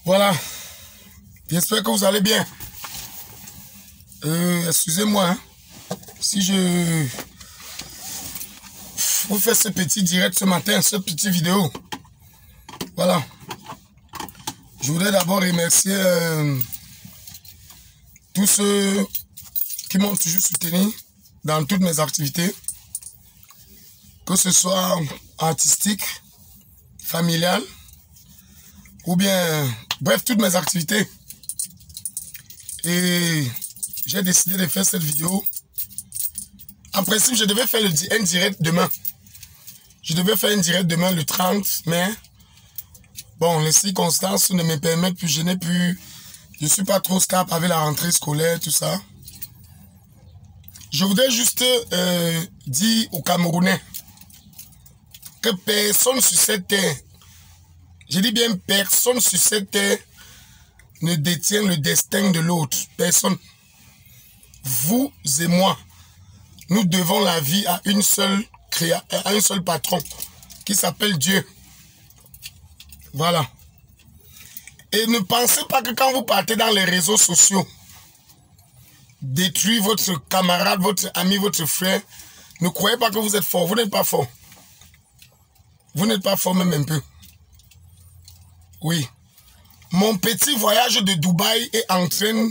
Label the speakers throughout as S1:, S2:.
S1: Voilà. J'espère que vous allez bien. Excusez-moi hein, si je vous fais ce petit direct ce matin, ce petit vidéo. Voilà. Je voudrais d'abord remercier tous ceux qui m'ont toujours soutenu dans toutes mes activités, que ce soit artistique, familial, ou bien, bref, toutes mes activités. Et j'ai décidé de faire cette vidéo. En principe, je devais faire un direct demain. Je devais faire un direct demain le 30 mai. Bon, les circonstances ne me permettent plus, je n'ai plus, je ne suis pas trop scarpe avec la rentrée scolaire, tout ça. Je voudrais juste dire aux Camerounais que personne sur cette terre, je dis bien personne sur cette terre, ne détient le destin de l'autre. Personne. Vous et moi, nous devons la vie à un seul patron qui s'appelle Dieu. Voilà. Et ne pensez pas que quand vous partez dans les réseaux sociaux, détruire votre camarade, votre ami, votre frère, ne croyez pas que vous êtes fort. Vous n'êtes pas fort. Vous n'êtes pas fort même un peu. Oui. Mon petit voyage de Dubaï est en train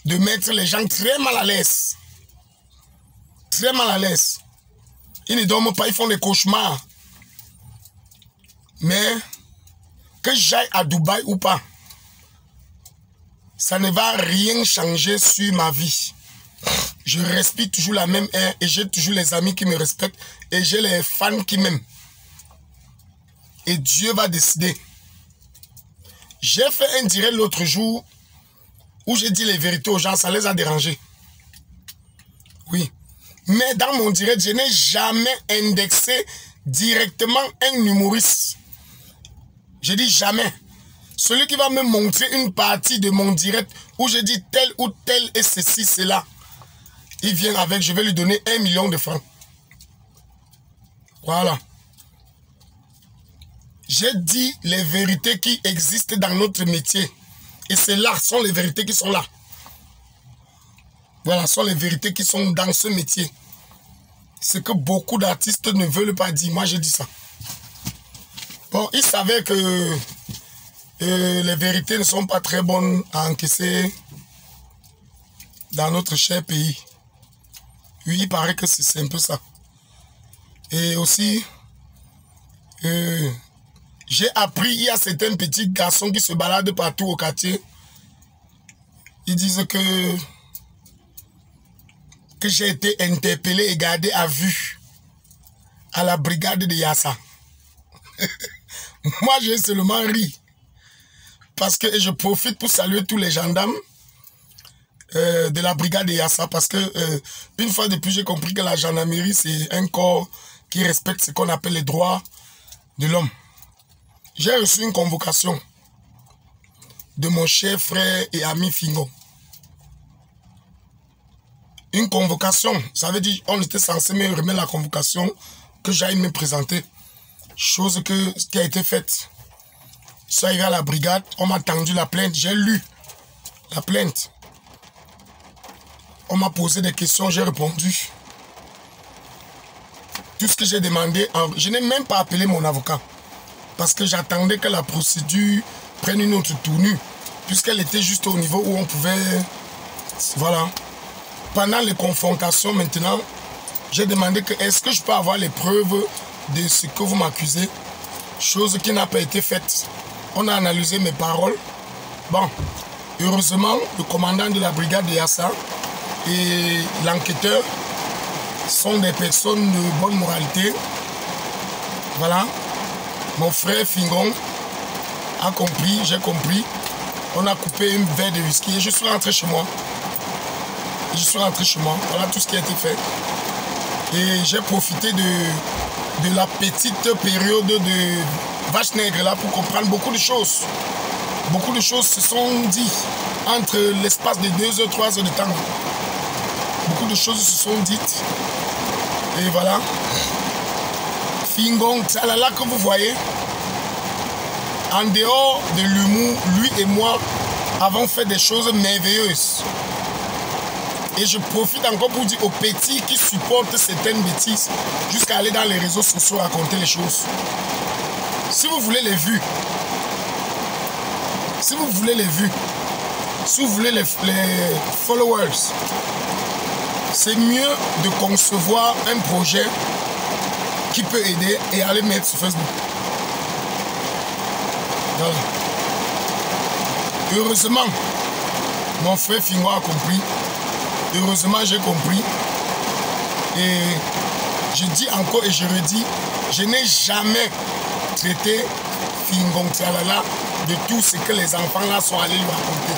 S1: de mettre les gens très mal à l'aise. Très mal à l'aise. Ils ne dorment pas, ils font des cauchemars. Mais que j'aille à Dubaï ou pas, ça ne va rien changer sur ma vie. Je respire toujours la même air et j'ai toujours les amis qui me respectent et j'ai les fans qui m'aiment. Et Dieu va décider. J'ai fait un direct l'autre jour où j'ai dit les vérités aux gens, ça les a dérangés. Oui. Mais dans mon direct, je n'ai jamais indexé directement un humoriste. Je dis jamais. Celui qui va me montrer une partie de mon direct où je dis tel ou tel et ceci, cela, il vient avec, je vais lui donner 1 million de francs. Voilà. J'ai dit les vérités qui existent dans notre métier. Et c'est là, sont les vérités qui sont là. Voilà, sont les vérités qui sont dans ce métier. Ce que beaucoup d'artistes ne veulent pas dire. Moi, je dis ça. Bon, ils savaient que les vérités ne sont pas très bonnes à encaisser dans notre cher pays. Oui, il paraît que c'est un peu ça. Et aussi, j'ai appris, il y a certains petits garçons qui se baladent partout au quartier. Ils disent que j'ai été interpellé et gardé à vue à la brigade de Yassa. Moi, j'ai seulement ri. Parce que je profite pour saluer tous les gendarmes de la brigade de Yassa. Parce que une fois de plus, j'ai compris que la gendarmerie, c'est un corps qui respecte ce qu'on appelle les droits de l'homme. J'ai reçu une convocation de mon cher frère et ami Fingon. Une convocation, ça veut dire on était censé me remettre la convocation que j'aille me présenter. Chose qui a été faite. Je suis arrivé à la brigade, on m'a tendu la plainte, j'ai lu la plainte. On m'a posé des questions, j'ai répondu. Tout ce que j'ai demandé, je n'ai même pas appelé mon avocat. Parce que j'attendais que la procédure prenne une autre tournure. Puisqu'elle était juste au niveau où on pouvait... Voilà. Pendant les confrontations maintenant, j'ai demandé que est-ce que je peux avoir les preuves de ce que vous m'accusez. Chose qui n'a pas été faite. On a analysé mes paroles. Bon, heureusement, le commandant de la brigade de Yassa et l'enquêteur sont des personnes de bonne moralité. Voilà. Mon frère Fingon a compris, j'ai compris. On a coupé un verre de whisky et je suis rentré chez moi. Je suis rentré chez moi. Voilà tout ce qui a été fait. Et j'ai profité de la petite période de vache nègre là pour comprendre beaucoup de choses. Beaucoup de choses se sont dites entre l'espace de 2 heures, 3 heures de temps. Beaucoup de choses se sont dites. Et voilà. Fingon, Tchalala que vous voyez, En dehors de l'humour, lui et moi avons fait des choses merveilleuses. Et je profite encore pour dire aux petits qui supportent certaines bêtises jusqu'à aller dans les réseaux sociaux raconter les choses. Si vous voulez les vues, si vous voulez les followers, c'est mieux de concevoir un projet qui peut aider et aller mettre sur Facebook. Voilà. Heureusement, mon frère Fingo a compris. Heureusement, j'ai compris. Et je dis encore et je redis, je n'ai jamais traité Fingo Tialala de tout ce que les enfants là sont allés lui raconter.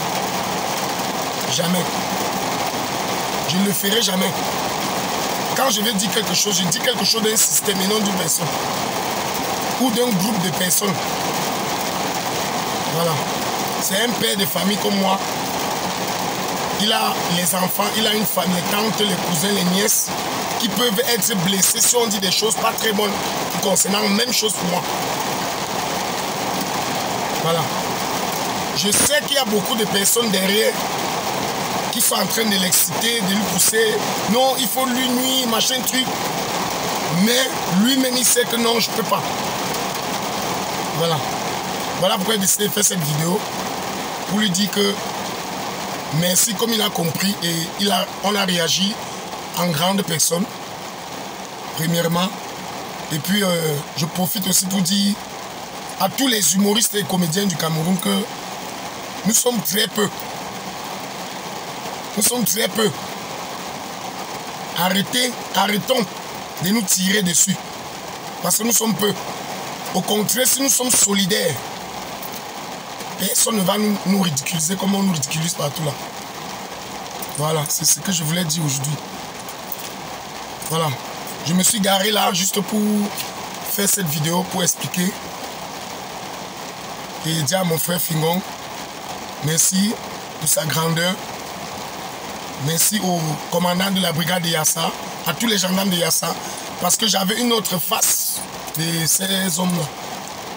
S1: Jamais. Je ne le ferai jamais. Quand je vais dire quelque chose, je dis quelque chose d'un système et non d'une personne. Ou d'un groupe de personnes. Voilà. C'est un père de famille comme moi. Il a les enfants, il a une famille, les tantes, les cousins, les nièces qui peuvent être blessés si on dit des choses pas très bonnes concernant même chose pour moi. Voilà. Je sais qu'il y a beaucoup de personnes derrière qui sont en train de l'exciter, de lui pousser. Non, il faut lui nuire, machin truc. Mais lui-même, il sait que non, je ne peux pas. Voilà. Voilà pourquoi j'ai décidé de faire cette vidéo. Pour lui dire que merci, comme il a compris et on a réagi en grande personne, premièrement. Et puis, je profite aussi pour dire à tous les humoristes et comédiens du Cameroun que nous sommes très peu. Nous sommes très peu. Arrêtons de nous tirer dessus. Parce que nous sommes peu. Au contraire, si nous sommes solidaires, personne ne va nous ridiculiser comme on nous ridiculise partout là. Voilà, c'est ce que je voulais dire aujourd'hui. Voilà. Je me suis garé là juste pour faire cette vidéo, pour expliquer. Et dire à mon frère Fingon, merci de sa grandeur. Merci au commandant de la brigade de Yassa, à tous les gendarmes de Yassa, parce que j'avais une autre face de ces hommes-là.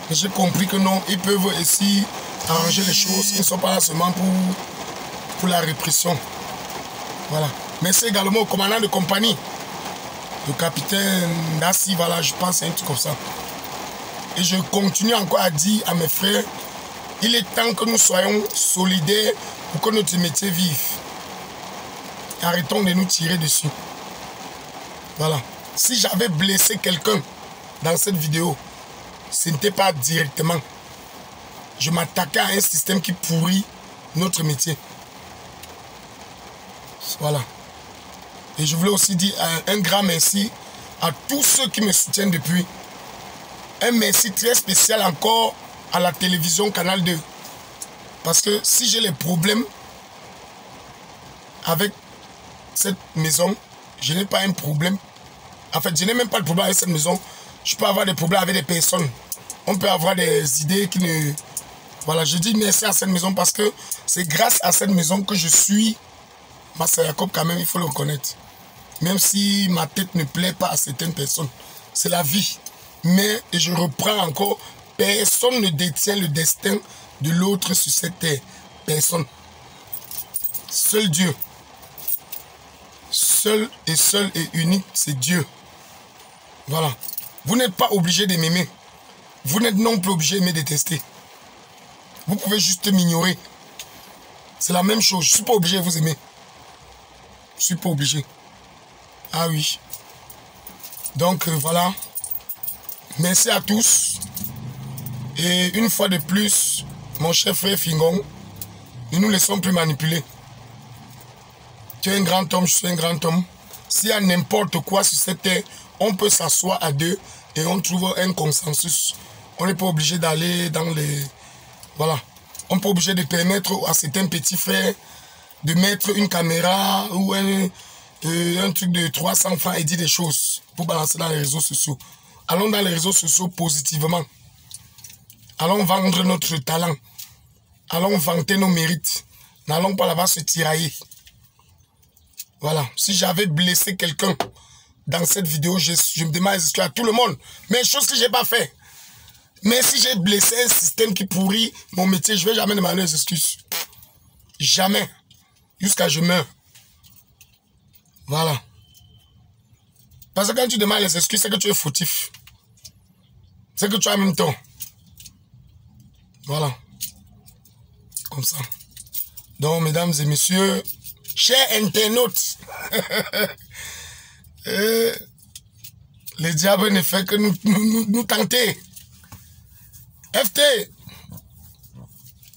S1: Mais j'ai compris que non, ils peuvent aussi arranger les choses. Ils ne sont pas là seulement pour la répression. Voilà. Merci également au commandant de compagnie, le capitaine Dassi, voilà, je pense à un truc comme ça. Et je continue encore à dire à mes frères, il est temps que nous soyons solidaires pour que notre métier vive. Arrêtons de nous tirer dessus. Voilà. Si j'avais blessé quelqu'un dans cette vidéo, ce n'était pas directement. Je m'attaquais à un système qui pourrit notre métier. Voilà. Et je voulais aussi dire un grand merci à tous ceux qui me soutiennent depuis. Un merci très spécial encore à la télévision Canal 2. Parce que si j'ai les problèmes avec cette maison, je n'ai pas un problème. En fait, je n'ai même pas de problème avec cette maison. Je peux avoir des problèmes avec des personnes. On peut avoir des idées qui ne... Voilà, je dis merci à cette maison parce que c'est grâce à cette maison que je suis Massa Jacob quand même, il faut le reconnaître. Même si ma tête ne plaît pas à certaines personnes. C'est la vie. Mais, et je reprends encore, personne ne détient le destin de l'autre sur cette terre. Personne. Seul Dieu. Seul et unique, c'est Dieu. Voilà. Vous n'êtes pas obligé de m'aimer. Vous n'êtes non plus obligé de me détester. Vous pouvez juste m'ignorer. C'est la même chose. Je ne suis pas obligé de vous aimer. Je ne suis pas obligé. Ah oui. Donc voilà. Merci à tous. Et une fois de plus, mon cher frère Fingon, ne nous laissons plus manipuler. Tu es un grand homme, je suis un grand homme. S'il y a n'importe quoi sur cette terre, on peut s'asseoir à deux et on trouve un consensus. On n'est pas obligé d'aller dans les... Voilà. On n'est pas obligé de permettre à certains petits frères de mettre une caméra ou un truc de 300 francs et dire des choses pour balancer dans les réseaux sociaux. Allons dans les réseaux sociaux positivement. Allons vendre notre talent. Allons vanter nos mérites. N'allons pas là-bas se tirailler. Voilà. Si j'avais blessé quelqu'un dans cette vidéo, je me demande à tout le monde. Mais chose que je n'ai pas fait. Mais si j'ai blessé un système qui pourrit mon métier, je ne vais jamais demander des excuses. Jamais. Jusqu'à je meurs. Voilà. Parce que quand tu demandes les excuses, c'est que tu es fautif. C'est que tu as même tort. Voilà. Comme ça. Donc, mesdames et messieurs, chers internautes, le diable ne fait que nous tenter. FT,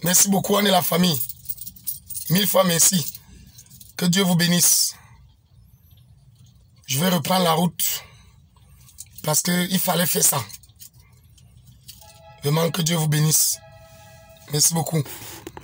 S1: merci beaucoup, on est la famille. 1000 fois merci. Que Dieu vous bénisse. Je vais reprendre la route parce qu'il fallait faire ça. Vraiment que Dieu vous bénisse. Merci beaucoup.